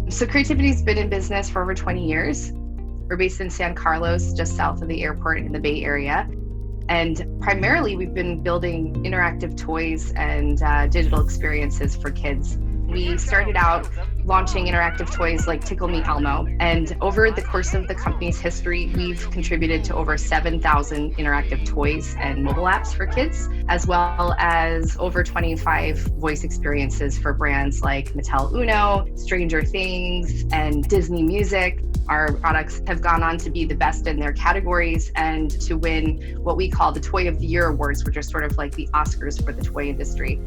So Creativity's been in business for over 20 years. We're based in San Carlos, just south of the airport in the Bay Area. And primarily, we've been building interactive toys and digital experiences for kids. We started out launching interactive toys like Tickle Me Elmo. And over the course of the company's history, we've contributed to over 7,000 interactive toys and mobile apps for kids, as well as over 25 voice experiences for brands like Mattel Uno, Stranger Things, and Disney Music. Our products have gone on to be the best in their categories and to win what we call the Toy of the Year awards, which are sort of like the Oscars for the toy industry.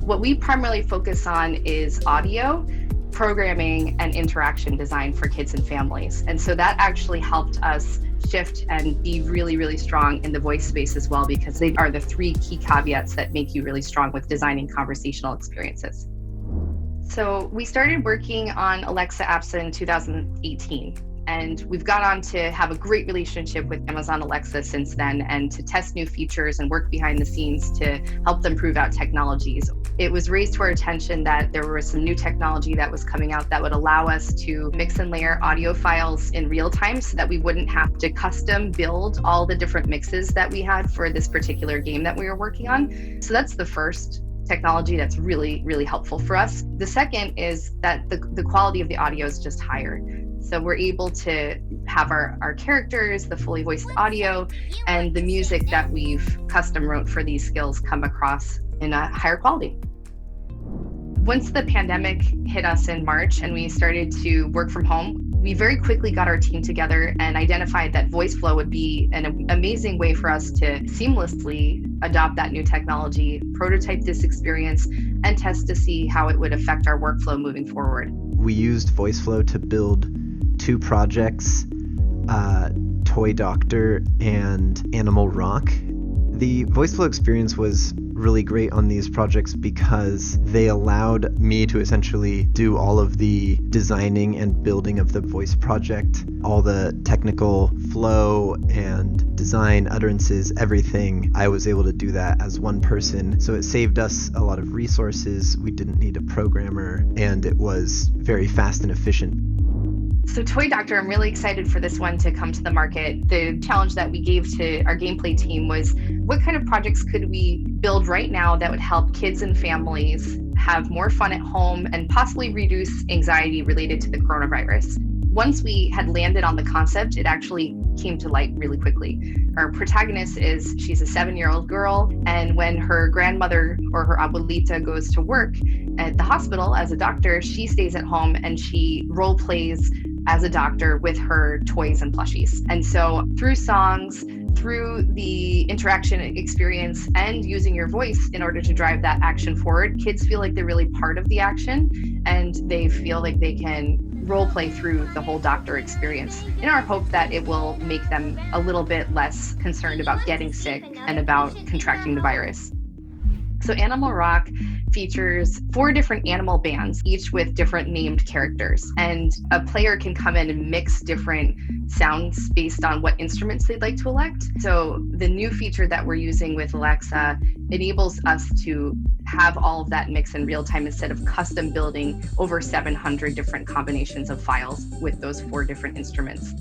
What we primarily focus on is audio, programming, and interaction design for kids and families. And so that actually helped us shift and be really, really strong in the voice space as well, because they are the three key caveats that make you really strong with designing conversational experiences. So we started working on Alexa apps in 2018. And we've gone on to have a great relationship with Amazon Alexa since then, and to test new features and work behind the scenes to help them prove out technologies. It was raised to our attention that there was some new technology that was coming out that would allow us to mix and layer audio files in real time so that we wouldn't have to custom build all the different mixes that we had for this particular game that we were working on. So that's the first technology that's really, really helpful for us. The second is that the quality of the audio is just higher. So we're able to have our characters, the fully voiced audio, and the music that we've custom wrote for these skills come across in a higher quality. Once the pandemic hit us in March and we started to work from home, we very quickly got our team together and identified that Voiceflow would be an amazing way for us to seamlessly adopt that new technology, prototype this experience, and test to see how it would affect our workflow moving forward. We used Voiceflow to build two projects, Toy Doctor and Animal Rock. The Voiceflow experience was really great on these projects because they allowed me to essentially do all of the designing and building of the voice project, all the technical flow and design utterances, everything. I was able to do that as one person. So it saved us a lot of resources. We didn't need a programmer, and it was very fast and efficient. So Toy Doctor, I'm really excited for this one to come to the market. The challenge that we gave to our gameplay team was, what kind of projects could we build right now that would help kids and families have more fun at home and possibly reduce anxiety related to the coronavirus? Once we had landed on the concept, it actually came to light really quickly. Our protagonist she's a 7-year-old girl, and when her grandmother or her abuelita goes to work at the hospital as a doctor, she stays at home and she role plays as a doctor with her toys and plushies. And so through songs, through the interaction experience, and using your voice in order to drive that action forward, kids feel like they're really part of the action, and they feel like they can role play through the whole doctor experience, in our hope that it will make them a little bit less concerned about getting sick and about contracting the virus. So Animal Rock features 4 different animal bands, each with different named characters. And a player can come in and mix different sounds based on what instruments they'd like to elect. So the new feature that we're using with Alexa enables us to have all of that mix in real time instead of custom building over 700 different combinations of files with those 4 different instruments.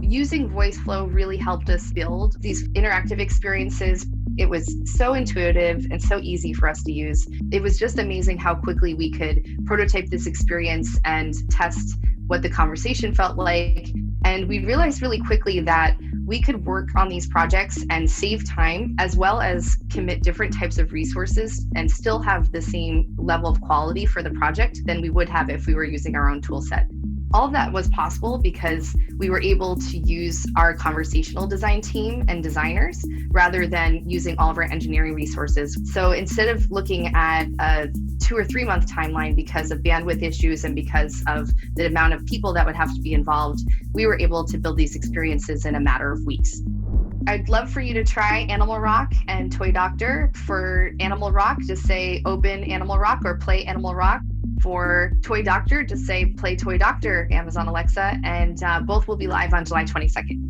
Using Voiceflow really helped us build these interactive experiences. It was so intuitive and so easy for us to use. It was just amazing how quickly we could prototype this experience and test what the conversation felt like. And we realized really quickly that we could work on these projects and save time, as well as commit different types of resources and still have the same level of quality for the project than we would have if we were using our own tool set. All of that was possible because we were able to use our conversational design team and designers rather than using all of our engineering resources. So instead of looking at a 2 or 3 month timeline because of bandwidth issues and because of the amount of people that would have to be involved, we were able to build these experiences in a matter of weeks. I'd love for you to try Animal Rock and Toy Doctor. For Animal Rock, just say open Animal Rock or play Animal Rock. For Toy Doctor, just say play Toy Doctor, Amazon Alexa, and both will be live on July 22nd.